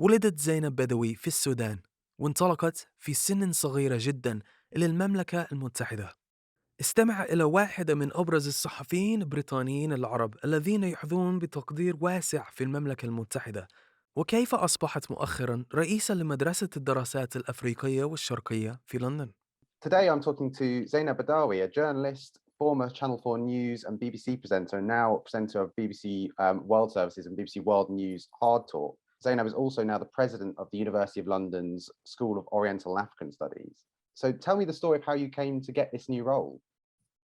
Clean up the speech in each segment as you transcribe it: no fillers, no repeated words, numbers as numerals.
ولدت زينب بدوي في السودان، وانطلقت في سن صغيرة جدا إلى المملكة المتحدة. استمع إلى واحدة من أبرز الصحفيين البريطانيين العرب الذين يحظون بتقدير واسع في المملكة المتحدة، وكيف أصبحت مؤخرا رئيسا لمدرسة الدراسات الأفريقية والشرقية في لندن. Today, I'm talking to Zeinab Badawi, a journalist, former Channel 4 News and BBC presenter, and now presenter of BBC World Services and BBC World News Hard Talk. Zeinab is also now the president of the University of London's School of Oriental and African Studies. So tell me the story of how you came to get this new role.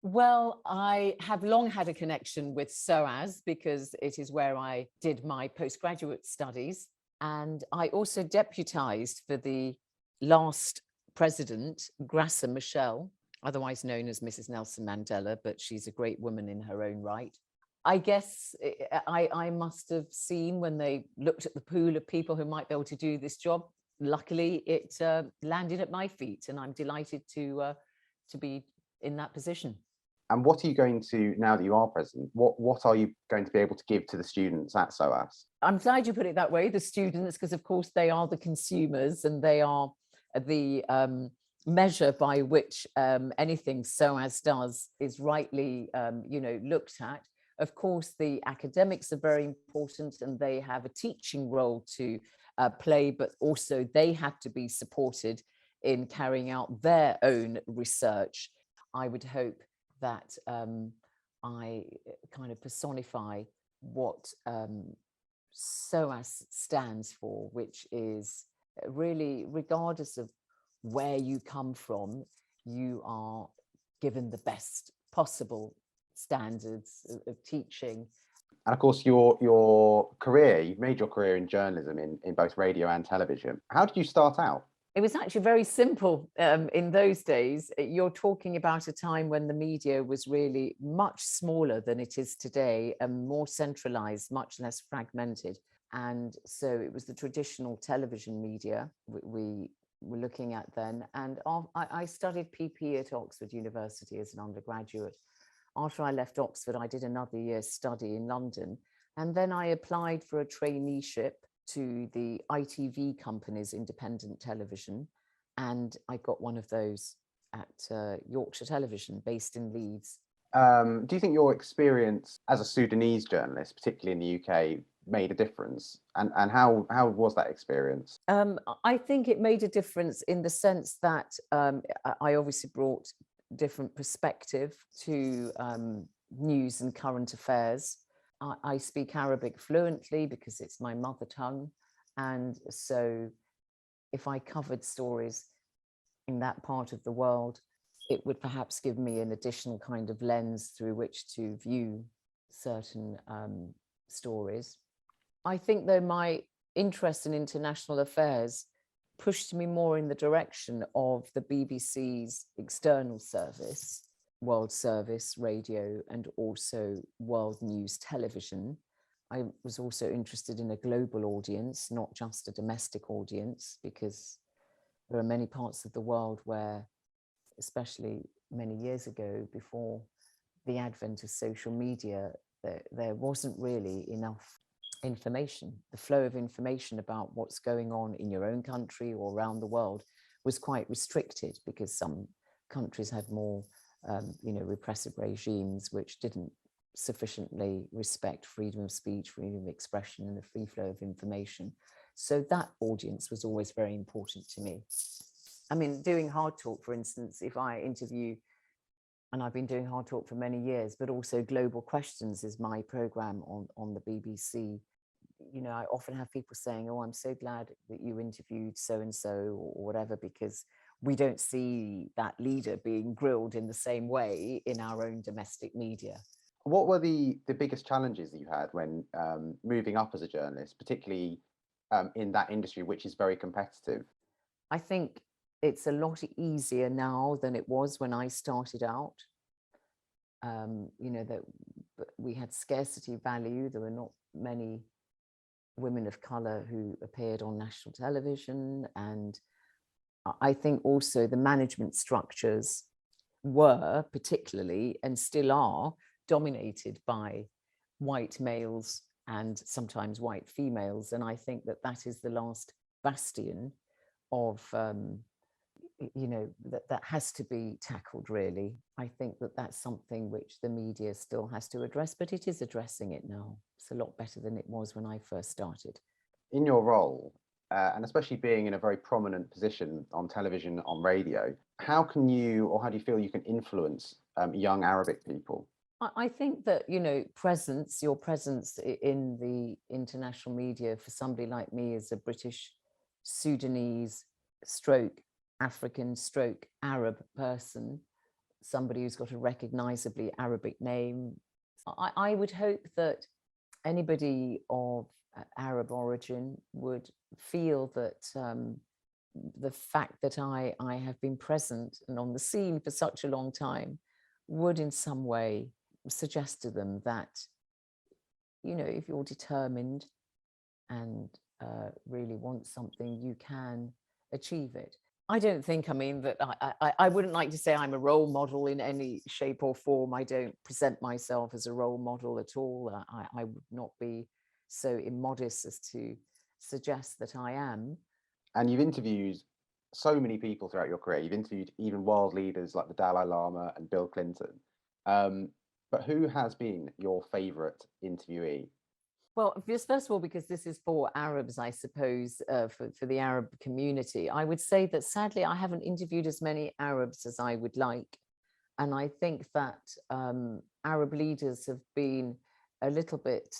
Well, I have long had a connection with SOAS because it is where I did my postgraduate studies. And I also deputised for the last president, Graça Machel, otherwise known as Mrs. Nelson Mandela, but she's a great woman in her own right. I guess I must have seen when they looked at the pool of people who might be able to do this job. Luckily, it landed at my feet, and I'm delighted to be in that position. And what are you going to, now that you are president, what are you going to be able to give to the students at SOAS? I'm glad you put it that way, the students, because of course they are the consumers and they are the measure by which anything SOAS does is rightly, looked at. Of course, the academics are very important and they have a teaching role to play, but also they have to be supported in carrying out their own research. I would hope that I kind of personify what SOAS stands for, which is really, regardless of where you come from, you are given the best possible standards of teaching. And of course, your career, you've made your career in journalism in both radio and television. How did you start out? It was actually very simple in those days. You're talking about a time when the media was really much smaller than it is today and more centralized, much less fragmented. And so it was the traditional television media we were looking at then. And I studied PP at Oxford University as an undergraduate. After I left Oxford, I did another year's study in London. And then I applied for a traineeship to the ITV company's independent television, and I got one of those at Yorkshire Television, based in Leeds. Do you think your experience as a Sudanese journalist, particularly in the UK, made a difference? And how was that experience? I think it made a difference in the sense that I obviously brought different perspective to news and current affairs. I speak Arabic fluently because it's my mother tongue. And so if I covered stories in that part of the world, it would perhaps give me an additional kind of lens through which to view certain stories. I think, though, my interest in international affairs pushed me more in the direction of the BBC's external service, World Service Radio, and also World News Television. I was also interested in a global audience, not just a domestic audience, because there are many parts of the world where, especially many years ago, before the advent of social media, there wasn't really enough information. The flow of information about what's going on in your own country or around the world was quite restricted because some countries had more repressive regimes which didn't sufficiently respect freedom of speech, freedom of expression, and the free flow of information. So that audience was always very important to me. I mean, doing Hard Talk, for instance, if I interview, and I've been doing Hard Talk for many years, but also Global Questions is my program on the BBC. You know, I often have people saying, oh, I'm so glad that you interviewed so-and-so or whatever, because we don't see that leader being grilled in the same way in our own domestic media. What were the biggest challenges that you had when moving up as a journalist, particularly in that industry, which is very competitive? I think it's a lot easier now than it was when I started out. That we had scarcity value. There were not many women of colour who appeared on national television. And I think also the management structures were particularly, and still are, dominated by white males and sometimes white females. And I think that that is the last bastion of, that has to be tackled, really. I think that that's something which the media still has to address, but it is addressing it now. It's a lot better than it was when I first started. In your role, and especially being in a very prominent position on television, on radio, how do you feel you can influence young Arabic people? I think that, your presence in the international media for somebody like me as a British, Sudanese, stroke African, stroke Arab person, somebody who's got a recognizably Arabic name. I would hope that anybody of Arab origin would feel that the fact that I have been present and on the scene for such a long time would in some way suggest to them that, if you're determined and really want something, you can achieve it. I don't think, that I wouldn't like to say I'm a role model in any shape or form. I don't present myself as a role model at all. I would not be so immodest as to suggest that I am. And you've interviewed so many people throughout your career. You've interviewed even world leaders like the Dalai Lama and Bill Clinton. But who has been your favourite interviewee? Well, just first of all, because this is for Arabs, I suppose, for the Arab community, I would say that sadly, I haven't interviewed as many Arabs as I would like. And I think that Arab leaders have been a little bit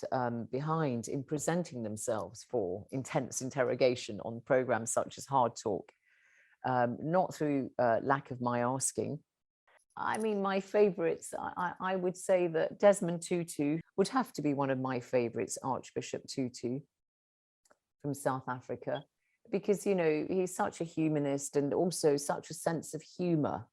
behind in presenting themselves for intense interrogation on programs such as Hard Talk, not through lack of my asking. My favorites, I would say that Desmond Tutu would have to be one of my favorites, Archbishop Tutu from South Africa, because, he's such a humanist and also such a sense of humor.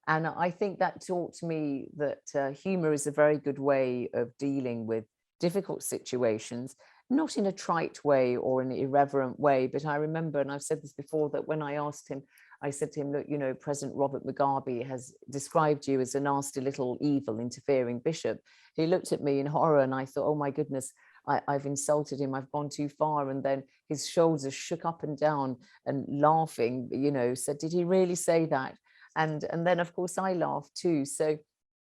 And I think that taught me that humor is a very good way of dealing with difficult situations, not in a trite way or an irreverent way. But I remember, and I've said this before, that when I asked him, I said to him, look, President Robert Mugabe has described you as a nasty little evil interfering bishop. He looked at me in horror and I thought, oh my goodness, I've insulted him. I've gone too far. And then his shoulders shook up and down and laughing, said, did he really say that? And then, of course, I laughed too. So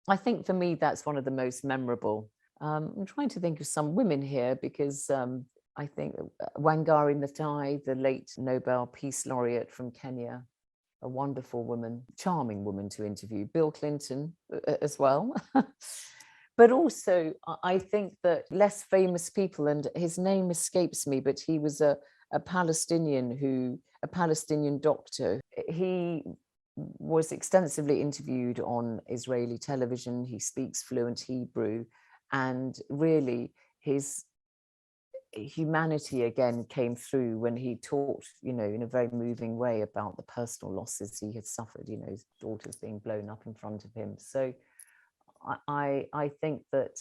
I think for me, that's one of the most memorable. I'm trying to think of some women here because I think Wangari Maathai, the late Nobel Peace Laureate from Kenya, a wonderful woman, charming woman to interview. Bill Clinton as well. But also, I think that less famous people, and his name escapes me, but he was a Palestinian doctor. He was extensively interviewed on Israeli television. He speaks fluent Hebrew, and really his humanity again came through when he talked, in a very moving way about the personal losses he had suffered, his daughters being blown up in front of him. So I think that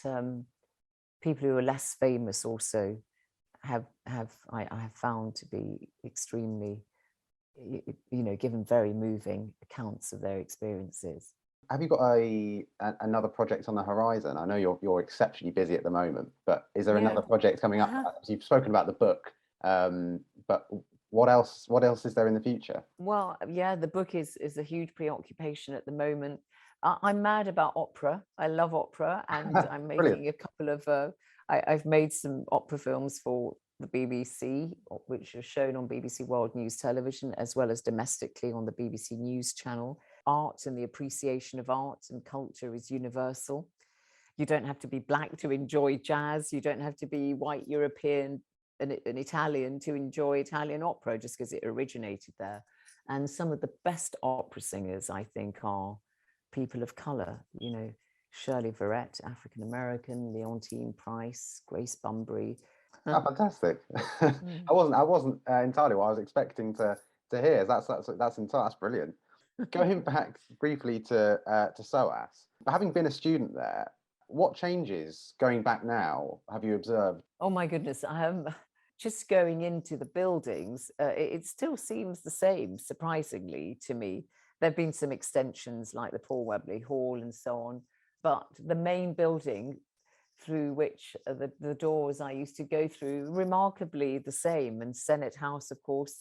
people who are less famous also I have found to be extremely, given very moving accounts of their experiences. Have you got another project on the horizon? I know you're exceptionally busy at the moment, but is there another project coming up? You've spoken about the book, but what else is there in the future? Well, yeah, the book is a huge preoccupation at the moment. I'm mad about opera. I love opera, and I'm making a couple of. I've made some opera films for the BBC, which are shown on BBC World News Television, as well as domestically on the BBC News channel. Art and the appreciation of art and culture is universal. You don't have to be black to enjoy jazz. You don't have to be white European and Italian to enjoy Italian opera just because it originated there. And some of the best opera singers, I think, are people of color. Shirley Verrett, African-American, Leontine Price, Grace Bunbury. Oh, fantastic. I wasn't entirely what I was expecting to hear. That's brilliant. Going back briefly to SOAS, but having been a student there, what changes going back now have you observed? Oh my goodness, just going into the buildings, it still seems the same, surprisingly to me. There have been some extensions like the Paul Webley Hall and so on, but the main building through which the doors I used to go through, remarkably the same. And Senate House, of course,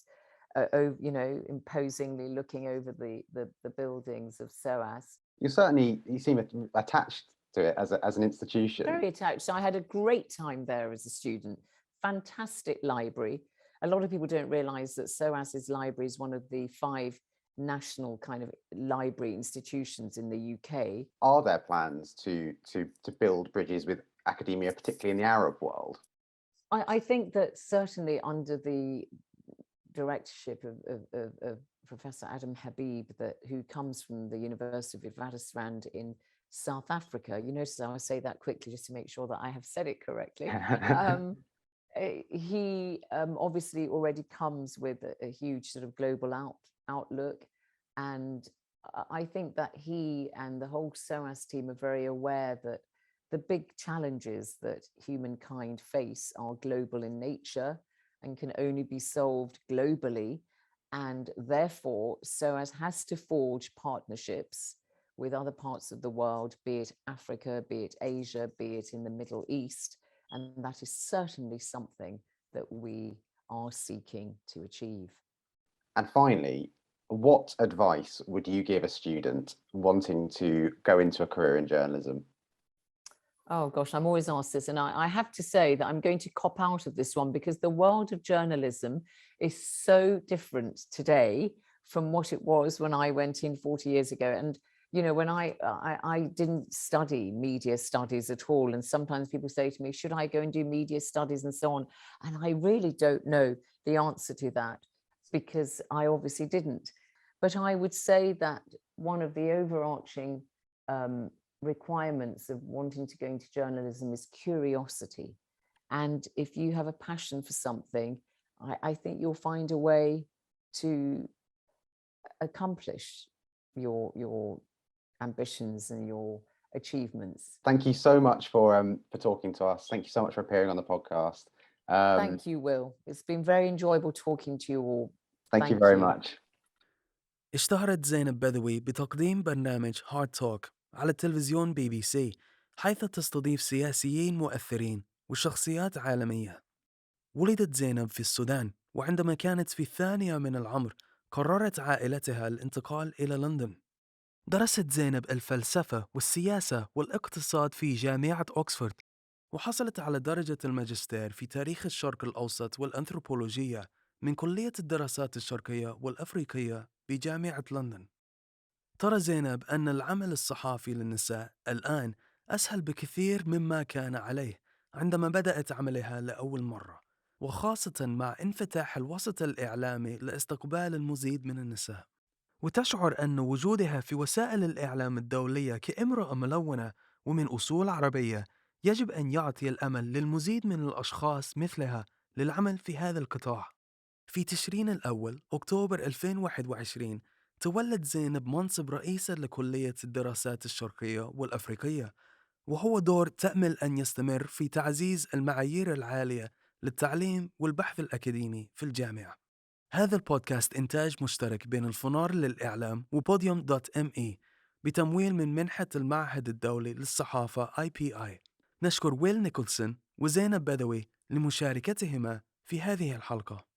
imposingly looking over the buildings of SOAS. You seem attached to it as an institution. Very attached. So I had a great time there as a student. Fantastic library. A lot of people don't realise that SOAS's library is one of the 5 national kind of library institutions in the UK. Are there plans to build bridges with academia, particularly in the Arab world? I think that certainly under the directorship of Professor Adam Habib, who comes from the University of Witwatersrand in South Africa. You notice I say that quickly just to make sure that I have said it correctly. He obviously already comes with a huge sort of global outlook, and I think that he and the whole SOAS team are very aware that the big challenges that humankind face are global in nature and can only be solved globally, and therefore SOAS has to forge partnerships with other parts of the world, be it Africa, be it Asia, be it in the Middle East. And that is certainly something that we are seeking to achieve. And finally, what advice would you give a student wanting to go into a career in journalism? Oh gosh, I'm always asked this, and I have to say that I'm going to cop out of this one because the world of journalism is so different today from what it was when I went in 40 years ago. And when I didn't study media studies at all, and sometimes people say to me, should I go and do media studies and so on? And I really don't know the answer to that because I obviously didn't. But I would say that one of the overarching requirements of wanting to go into journalism is curiosity. And if you have a passion for something, I think you'll find a way to accomplish your ambitions and your achievements. Thank you so much for talking to us. Thank you so much for appearing on the podcast. Thank you, Will. It's been very enjoyable talking to you all. Thank you very much. اشتهرت زينب بدوي بتقديم برنامج هارد توك على التلفزيون BBC، حيث تستضيف سياسيين مؤثرين وشخصيات عالمية. ولدت زينب في السودان، وعندما كانت في 2 من العمر قررت عائلتها الانتقال إلى لندن. درست زينب الفلسفة والسياسة والاقتصاد في جامعة أوكسفورد، وحصلت على درجة الماجستير في تاريخ الشرق الأوسط والأنثروبولوجيا من كلية الدراسات الشرقية والأفريقية بجامعة لندن. ترى زينب أن العمل الصحافي للنساء الآن أسهل بكثير مما كان عليه عندما بدأت عملها لأول مرة، وخاصة مع انفتاح الوسط الإعلامي لاستقبال المزيد من النساء. وتشعر أن وجودها في وسائل الإعلام الدولية كامرأة ملونة ومن أصول عربية يجب أن يعطي الأمل للمزيد من الأشخاص مثلها للعمل في هذا القطاع. في تشرين الأول أكتوبر 2021 تولت زينب منصب رئيسة لكلية الدراسات الشرقية والأفريقية، وهو دور تأمل أن يستمر في تعزيز المعايير العالية للتعليم والبحث الأكاديمي في الجامعة. هذا البودكاست إنتاج مشترك بين الفنار للإعلام وبوديوم.me بتمويل من منحة المعهد الدولي للصحافة IPI. نشكر ويل نيكولسون وزينب بدوي لمشاركتهما في هذه الحلقة.